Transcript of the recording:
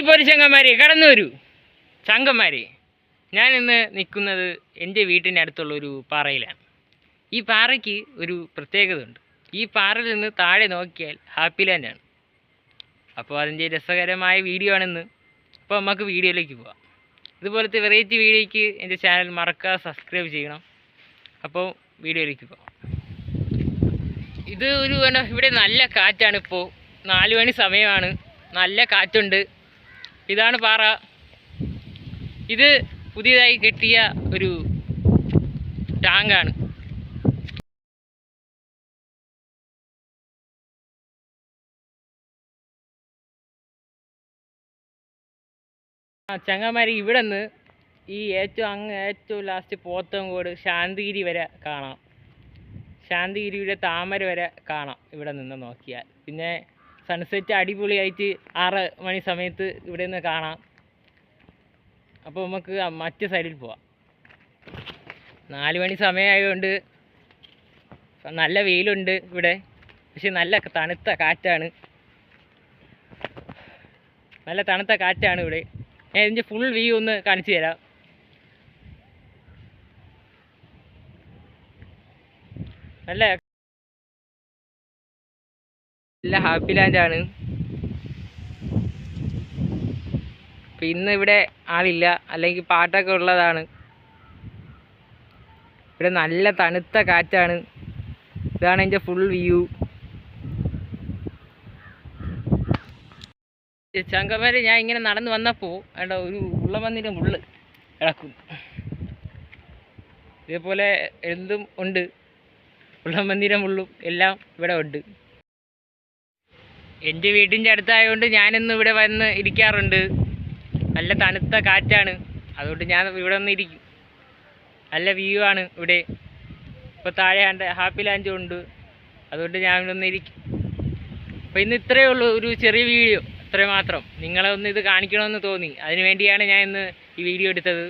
പോരി ചങ്ങന്മാരെ, കടന്നു വരൂ ചങ്കന്മാരെ. ഞാൻ ഇന്ന് നിൽക്കുന്നത് എൻ്റെ വീട്ടിൻ്റെ അടുത്തുള്ള ഒരു പാറയിലാണ്. ഈ പാറയ്ക്ക് ഒരു പ്രത്യേകത ഉണ്ട്. ഈ പാറയിൽ നിന്ന് താഴെ നോക്കിയാൽ ഹാപ്പി ലാൻഡാണ്. അപ്പോൾ അതിൻ്റെ രസകരമായ വീഡിയോ ആണെന്ന്. അപ്പോൾ നമുക്ക് വീഡിയോയിലേക്ക് പോവാം. ഇതുപോലത്തെ വെറൈറ്റി വീഡിയോയ്ക്ക് എൻ്റെ ചാനൽ മറക്കാതെ സബ്സ്ക്രൈബ് ചെയ്യണം. അപ്പോൾ വീഡിയോയിലേക്ക് പോവാം. ഇത് ഇവിടെ നല്ല കാറ്റാണ്. ഇപ്പോൾ 4 മണി സമയമാണ്. നല്ല കാറ്റുണ്ട്. ഇതാണ് പാറ. ഇത് പുതിയതായി കെട്ടിയ ഒരു ടാങ്കാണ്. ചങ്ങന്മാർ ഇവിടെ നിന്ന് ഈ ഏറ്റവും ലാസ്റ്റ് പോത്തങ്കോട് ശാന്തിഗിരി വരെ കാണാം. ശാന്തിഗിരിയുടെ താമര വരെ കാണാം ഇവിടെ നിന്ന് നോക്കിയാൽ. പിന്നെ സൺസെറ്റ് അടിപൊളിയായിട്ട് 6 മണി സമയത്ത് ഇവിടെ നിന്ന് കാണാം. അപ്പോൾ നമുക്ക് മറ്റു സൈഡിൽ പോവാം. 4 മണി സമയമായതുകൊണ്ട് നല്ല വെയിലുണ്ട് ഇവിടെ. പക്ഷെ നല്ല തണുത്ത കാറ്റാണ്. നല്ല തണുത്ത കാറ്റാണ് ഇവിടെ. ഞാൻ ഇതിൻ്റെ ഫുൾ വ്യൂ ഒന്ന് കാണിച്ചു തരാം. നല്ല ഹാപ്പി ലാൻഡാണ്. അപ്പം ഇന്ന് ഇവിടെ ആളില്ല, അല്ലെങ്കിൽ പാട്ടൊക്കെ ഉള്ളതാണ്. ഇവിടെ നല്ല തണുത്ത കാറ്റാണ്. ഇതാണ് എൻ്റെ ഫുൾ വ്യൂ. ചങ്കന്മാരെ, ഞാൻ ഇങ്ങനെ നടന്നു വന്നപ്പോൾ അവിടെ ഒരു ഉള്ളമന്തിൻ്റെ മുള്ള് കിടക്കും. ഇതേപോലെ എന്തും ഉണ്ട്. ഉള്ളമന്തിൻ്റെ മുള്ളും എല്ലാം ഇവിടെ ഉണ്ട്. എൻ്റെ വീട്ടിൻ്റെ അടുത്തായതുകൊണ്ട് ഞാനിന്ന് ഇവിടെ വന്ന് ഇരിക്കാറുണ്ട്. നല്ല തണുത്ത കാറ്റാണ്. അതുകൊണ്ട് ഞാൻ ഇവിടെ വന്ന് ഇരിക്കും. നല്ല വ്യൂ ആണ് ഇവിടെ. ഇപ്പോൾ താഴെ ഹാപ്പി ലാൻഡും ഉണ്ട്. അതുകൊണ്ട് ഞാൻ ഇവിടെ ഒന്ന് ഇരിക്കും. അപ്പോൾ ഇന്ന് ഇത്രയേ ഉള്ളൂ, ഒരു ചെറിയ വീഡിയോ, ഇത്രയും മാത്രം. നിങ്ങളെ ഒന്ന് ഇത് കാണിക്കണമെന്ന് തോന്നി. അതിന് വേണ്ടിയാണ് ഞാൻ ഇന്ന് ഈ വീഡിയോ എടുത്തത്.